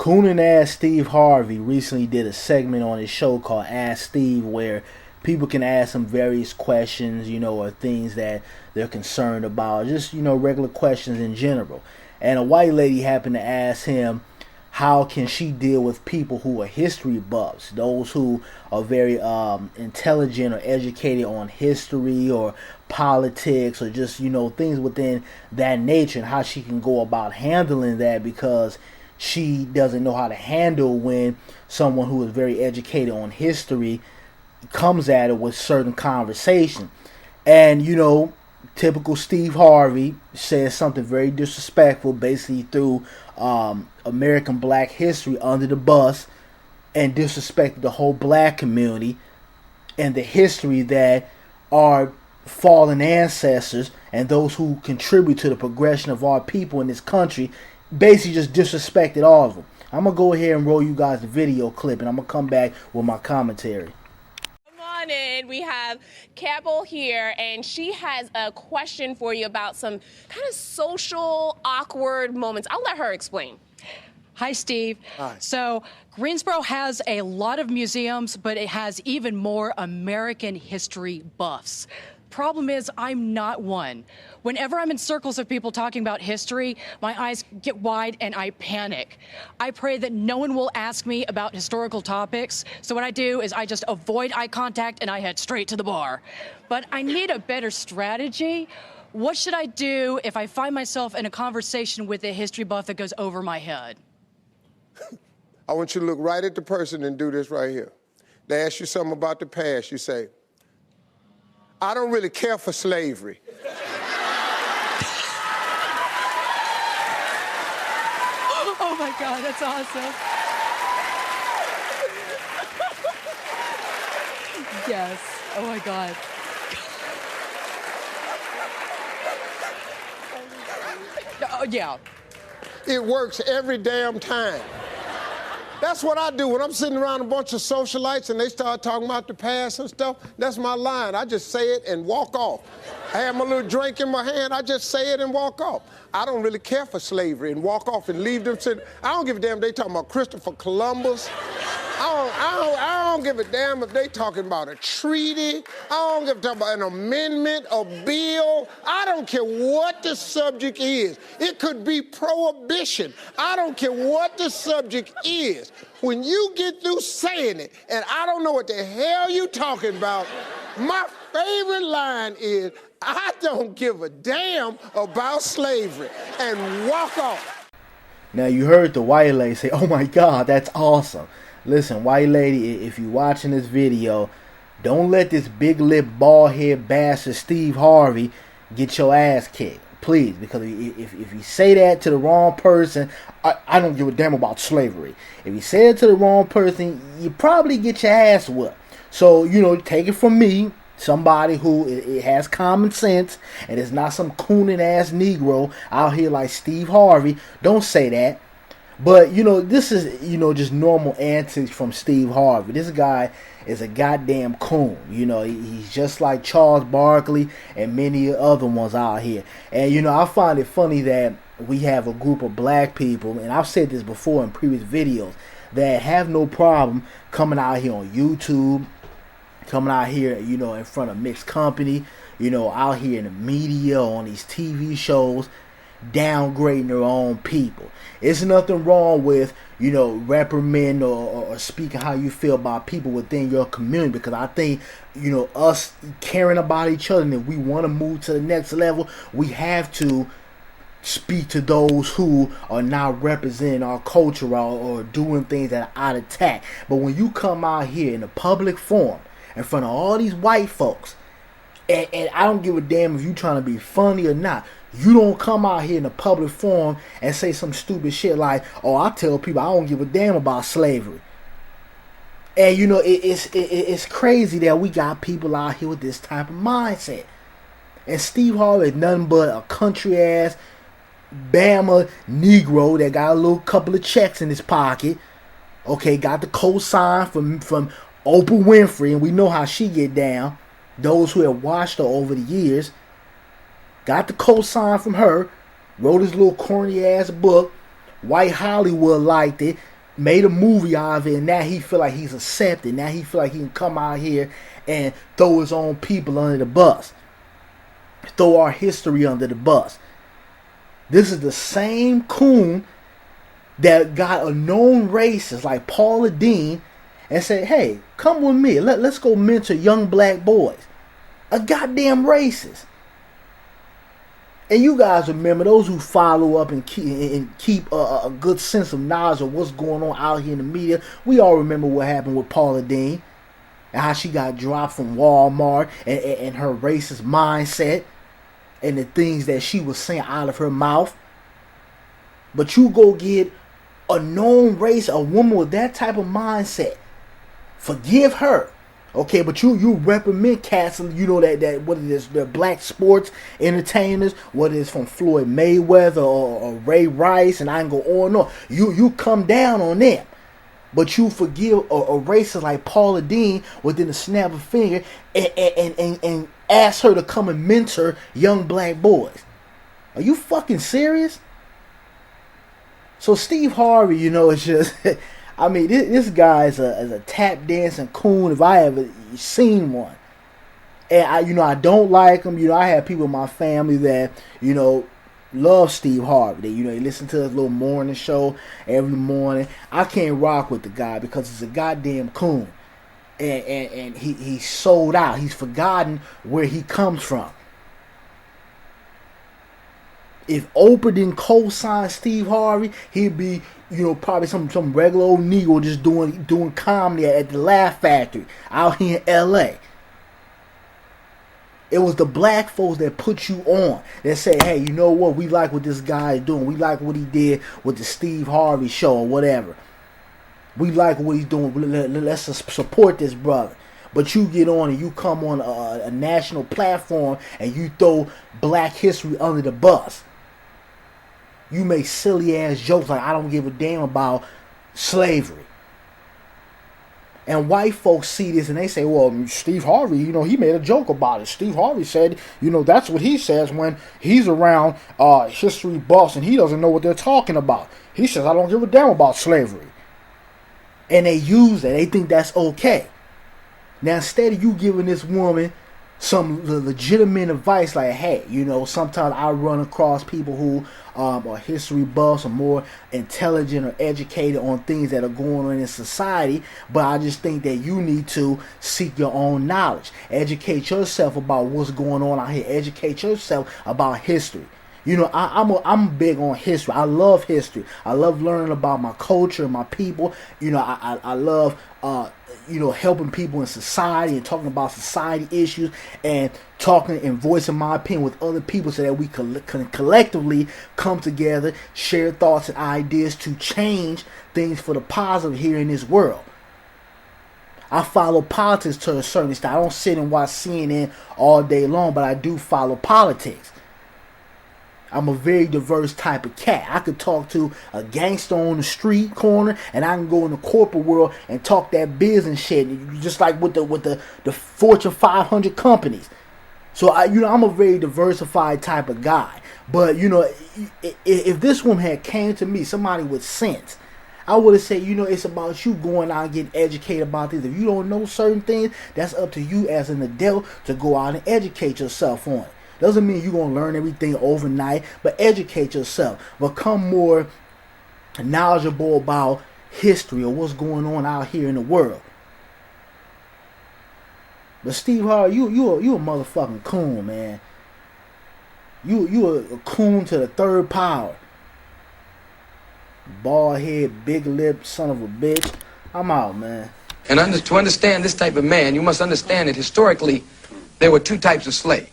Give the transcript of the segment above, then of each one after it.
Cooning ass Steve Harvey recently did a segment on his show called Ask Steve where people can ask him various questions, or things that they're concerned about, just, regular questions in general. And a white lady happened to ask him how can she deal with people who are history buffs, those who are very intelligent or educated on history or politics or just, things within that nature, and how she can go about handling that, because she doesn't know how to handle when someone who is very educated on history comes at her with certain conversation. And typical Steve Harvey says something very disrespectful, basically threw American black history under the bus and disrespected the whole black community and the history that our fallen ancestors and those who contribute to the progression of our people in this country, basically just disrespected all of them. I'm going to go ahead and roll you guys the video clip, and I'm going to come back with my commentary. In. We have Campbell here, and she has a question for you about some kind of social awkward moments. I'll let her explain. Hi, Steve. Hi. So Greensboro has a lot of museums, but it has even more American history buffs. Problem is, I'm not one. Whenever I'm in circles of people talking about history, my eyes get wide and I panic. I pray that no one will ask me about historical topics. So what I do is I just avoid eye contact and I head straight to the bar. But I need a better strategy. What should I do if I find myself in a conversation with a history buff that goes over my head? I want you to look right at the person and do this right here. They ask you something about the past. You say, I don't really care for slavery. Oh my God, that's awesome. Yes, oh my God. Oh, yeah. It works every damn time. That's what I do when I'm sitting around a bunch of socialites and they start talking about the past and stuff. That's my line. I just say it and walk off. I have my little drink in my hand. I just say it and walk off. I don't really care for slavery and walk off and leave them sitting. I don't give a damn if they talking about Christopher Columbus. I don't give a damn if they talking about a treaty. I don't give a damn about an amendment, a bill. I don't care what the subject is. It could be prohibition. I don't care what the subject is. When you get through saying it, and I don't know what the hell you talking about, my favorite line is, I don't give a damn about slavery, and walk off. Now you heard the white lady say, oh my God, that's awesome. Listen, white lady, if you're watching this video, don't let this big lip, bald head bastard Steve Harvey get your ass kicked. Please, because if you say that to the wrong person, I don't give a damn about slavery. If you say it to the wrong person, you probably get your ass whooped. So, take it from me, somebody who it has common sense and is not some cooning ass Negro out here like Steve Harvey. Don't say that. But, this is, just normal antics from Steve Harvey. This guy is a goddamn coon. He's just like Charles Barkley and many other ones out here. And, I find it funny that we have a group of black people, and I've said this before in previous videos, that have no problem coming out here on YouTube, coming out here, in front of mixed company, out here in the media, on these TV shows, downgrading their own people. There's nothing wrong with, reprimanding or speaking how you feel about people within your community, because I think, us caring about each other, and if we want to move to the next level, we have to speak to those who are not representing our culture or doing things that are out of tact. But when you come out here in a public forum in front of all these white folks, and I don't give a damn if you trying to be funny or not, you don't come out here in a public forum and say some stupid shit like, oh, I tell people I don't give a damn about slavery. And it's crazy that we got people out here with this type of mindset. And Steve Harvey is nothing but a country ass Bama Negro that got a little couple of checks in his pocket. Okay, got the cosign from Oprah Winfrey, and we know how she get down. Those who have watched her over the years. Got the cosign from her, wrote his little corny ass book. White Hollywood liked it. made a movie out of it, and now he feel like he's accepted. Now he feel like he can come out here and throw his own people under the bus. Throw our history under the bus. This is the same coon that got a known racist like Paula Deen and said, hey, come with me. Let's go mentor young black boys. A goddamn racist. And you guys remember, those who follow up and keep a good sense of knowledge of what's going on out here in the media, we all remember what happened with Paula Deen and how she got dropped from Walmart and her racist mindset and the things that she was saying out of her mouth. But you go get a known race, a woman with that type of mindset. Forgive her. Okay, but you reprimand cats, you know, that what it is, they're black sports entertainers, whether it's from Floyd Mayweather or Ray Rice, and I can go on and on. You come down on them. But you forgive a racist like Paula Deen within a snap of a finger and ask her to come and mentor young black boys. Are you fucking serious? So Steve Harvey, you know, it's just... I mean, this guy is a tap dancing coon if I ever seen one. And I don't like him. You know, I have people in my family that, you know, love Steve Harvey. They, you know, they listen to his little morning show every morning. I can't rock with the guy because he's a goddamn coon. And he's sold out. He's forgotten where he comes from. If Oprah didn't co-sign Steve Harvey, he'd be, you know, probably some regular old Negro just doing comedy at the Laugh Factory out here in L.A. It was the black folks that put you on, that say, hey, you know what, we like what this guy is doing. We like what he did with the Steve Harvey show or whatever. We like what he's doing. Let's support this brother. But you get on and you come on a national platform and you throw black history under the bus. You make silly ass jokes like I don't give a damn about slavery. And white folks see this and they say, well, Steve Harvey, you know, he made a joke about it. Steve Harvey said, you know, that's what he says when he's around history buffs and he doesn't know what they're talking about. He says, I don't give a damn about slavery. And they use that. They think that's okay. Now, instead of you giving this woman some legitimate advice like, hey, you know, sometimes I run across people who are history buffs or more intelligent or educated on things that are going on in society, but I just think that you need to seek your own knowledge. Educate yourself about what's going on out here. Educate yourself about history. You know, I'm big on history. I love history. I love learning about my culture and my people. You know, I love you know, helping people in society and talking about society issues and talking and voicing my opinion with other people so that we can collectively come together, share thoughts and ideas to change things for the positive here in this world. I follow politics to a certain extent. I don't sit and watch CNN all day long, but I do follow politics. I'm a very diverse type of cat. I could talk to a gangster on the street corner, and I can go in the corporate world and talk that business shit, just like with the Fortune 500 companies. So I'm a very diversified type of guy. But you know, if this woman had came to me, somebody with sense, I would have said, you know, it's about you going out and getting educated about this. If you don't know certain things, that's up to you as an adult to go out and educate yourself on it. Doesn't mean you're going to learn everything overnight, but educate yourself. Become more knowledgeable about history or what's going on out here in the world. But Steve Harvey, you a motherfucking coon, man. You a coon to the third power. Bald head, big lip, son of a bitch. I'm out, man. And to understand this type of man, you must understand that historically there were two types of slaves.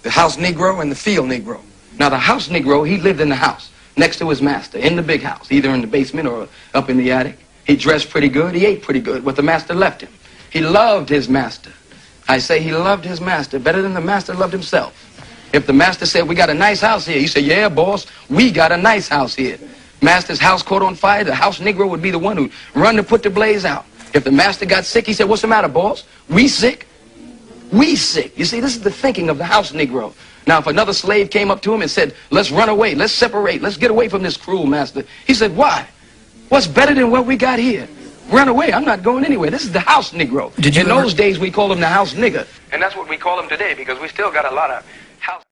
The house Negro and the field Negro. Now, the house Negro, he lived in the house next to his master, in the big house, either in the basement or up in the attic. He dressed pretty good. He ate pretty good, what the master left him. He loved his master. I say he loved his master better than the master loved himself. If the master said, we got a nice house here, he said, yeah, boss, we got a nice house here. Master's house caught on fire, the house Negro would be the one who'd run to put the blaze out. If the master got sick, he said, what's the matter, boss? We sick? We sick. You see, this is the thinking of the house Negro. Now, if another slave came up to him and said, let's run away, let's separate, let's get away from this cruel master, he said, why? What's better than what we got here? Run away. I'm not going anywhere. This is the house Negro. In those days, we called him the house nigger. And that's what we call him today, because we still got a lot of house...